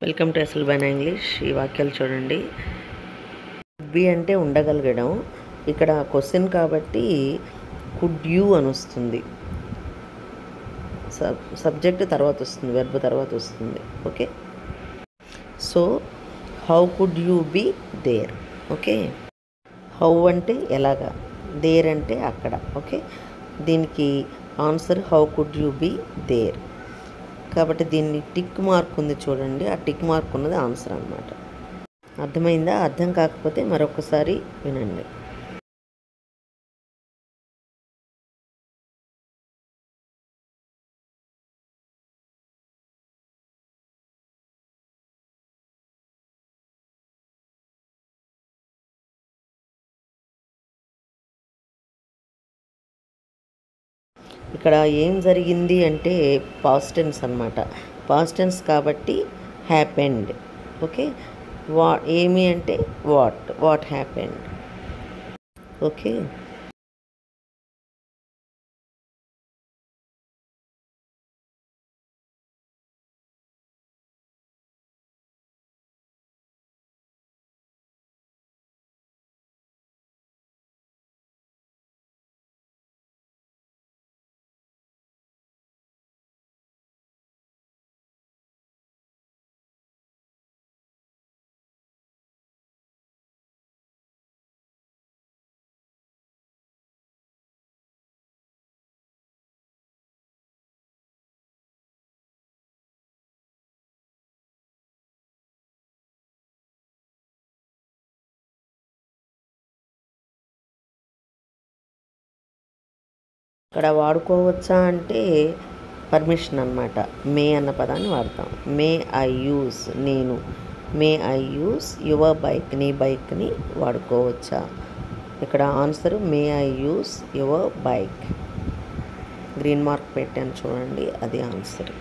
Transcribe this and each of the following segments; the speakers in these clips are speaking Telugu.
Welcome to SL English. ఈ వాక్యాలు చూడండి. బి అంటే ఉండగలగడం. ఇక్కడ క్వశ్చన్ కాబట్టి కుడ్ యూ అని వస్తుంది. సబ్జెక్ట్ తర్వాత వస్తుంది, వెర్బ్ తర్వాత వస్తుంది. Okay, so how could you be there. Okay, how అంటే ఎలాగా, దేర్ అంటే అక్కడ. ఓకే, దీనికి answer how could you be there. కాబట్టి దీన్ని టిక్ మార్క్ ఉంది చూడండి, ఆ టిక్ మార్క్ ఉన్నది ఆన్సర్ అన్నమాట. అర్థమైందా? అర్థం కాకపోతే మరొకసారి వినండి. ఇక్కడ ఏం జరిగింది అంటే పాస్ట్ టెన్స్ అన్నమాట. పాస్ట్ టెన్స్ కాబట్టి హ్యాపెండ్. ఓకే, ఏమి అంటే వాట్ హ్యాపెండ్. ఓకే, ఇక్కడ వాడుకోవచ్చా అంటే పర్మిషన్ అన్నమాట. మే అన్న పదాన్ని వాడతాం. మే ఐ యూస్, నేను. May I use your bike, నీ బైక్ని వాడుకోవచ్చా. ఇక్కడ answer may I use your bike. Green mark పెట్టాను చూడండి, అది ఆన్సర్.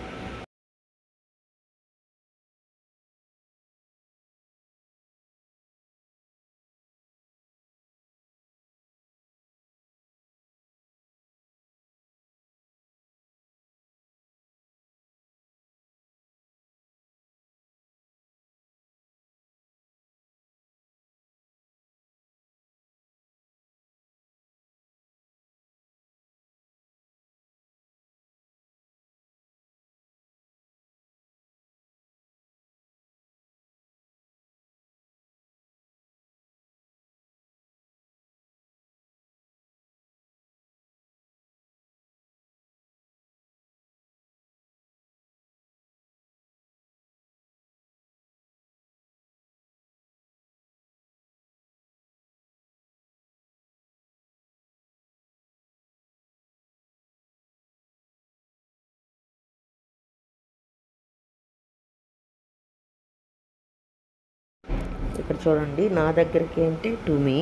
ఇక్కడ చూడండి, నా దగ్గరికి అంటే టు మీ,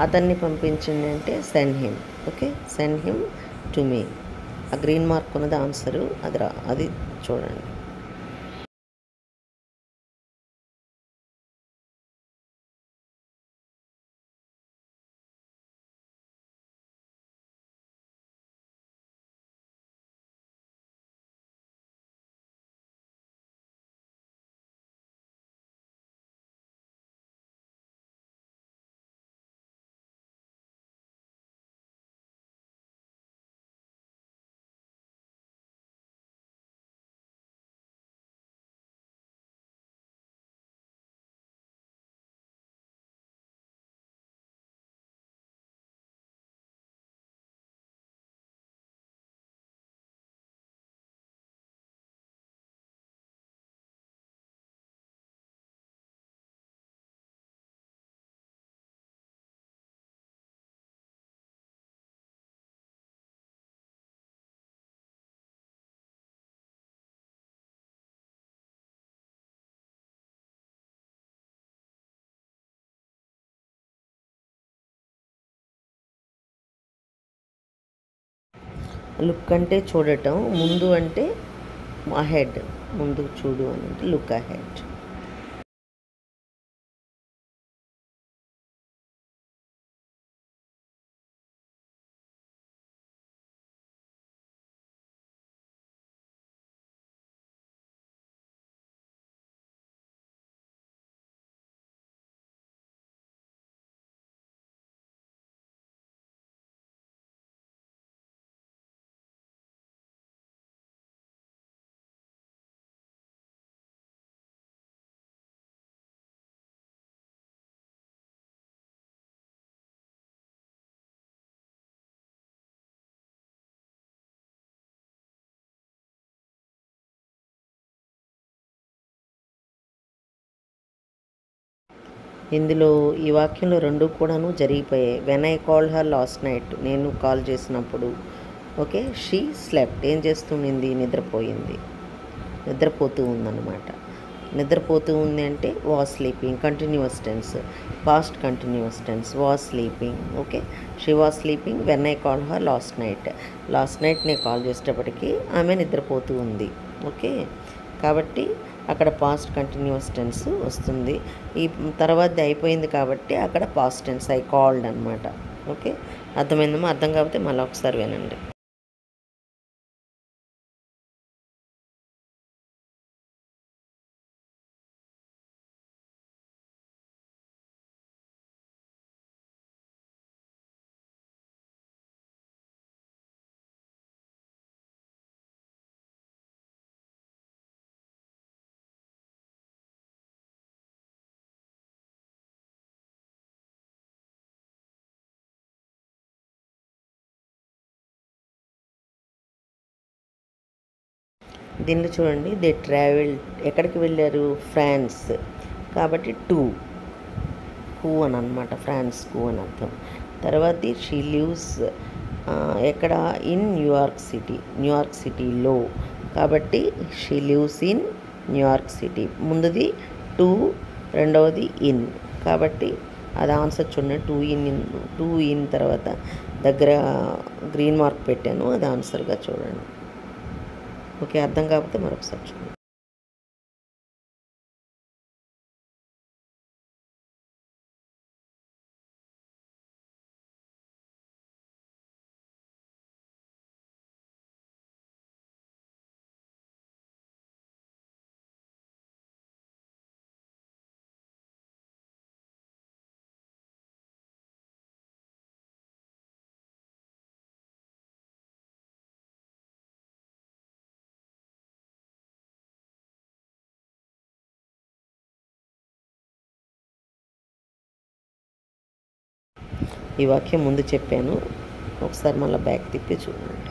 అతన్ని పంపించండి అంటే send him. Okay, send him to me. ఆ గ్రీన్ మార్క్ ఉన్నది ఆన్సరు, అది చూడండి. లుక్ అంటే చూడటం, ముందు అంటే అహెడ్, ముందు చూడు అని అంటే లుక్ అహెడ్. ఇందులో ఈ వాక్యంలో రెండు కూడాను జరిగిపోయాయి. When I called her last night, నేను కాల్ చేసినప్పుడు. ఓకే, షీ స్లెప్ట్, ఏం చేస్తుంది? నిద్రపోతూ ఉందన్నమాట. నిద్రపోతూ ఉంది అంటే was sleeping, continuous tense, past continuous tense, was sleeping. Okay, she was sleeping when I call her last night నేను కాల్ చేసేటప్పటికి ఆమె నిద్రపోతూ ఉంది. ఓకే, కాబట్టి అక్కడ పాస్ట్ కంటిన్యూస్ టెన్స్ వస్తుంది. ఈ తర్వాతది అయిపోయింది కాబట్టి అక్కడ పాస్ట్ టెన్స్ ఐ కాల్డ్ అనమాట. ఓకే, అర్థమైందమ్మా? అర్థం కాకపోతే మళ్ళీ ఒకసారి వినండి. దీనిలో చూడండి, దే ట్రావెల్, ఎక్కడికి వెళ్ళారు? ఫ్రాన్స్, కాబట్టి హూ అని అనమాట, ఫ్రాన్స్కు అని అర్థం. తర్వాతది షీ లివ్స్ ఎక్కడ? ఇన్ న్యూయార్క్ సిటీలో, కాబట్టి she lives in New York city. ముందుది టు, రెండవది ఇన్, కాబట్టి అది ఆన్సర్ చూడండి. టూ ఇన్ తర్వాత దగ్గర గ్రీన్ మార్క్ పెట్టాను, అది ఆన్సర్గా చూడండి. ఓకే, అర్థం కాకపోతే మరొకసారి చూడండి. ఈ వాక్యం ముందు చెప్పాను, ఒకసారి మళ్ళీ బ్యాక్ తిప్పి చూడండి.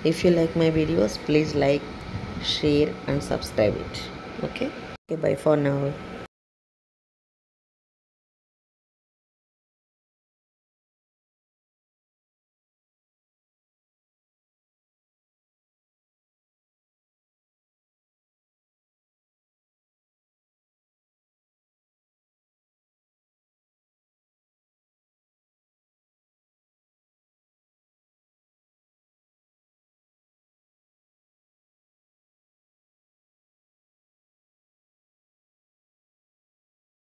If you like my videos, please like, share and subscribe it. Okay, by for now.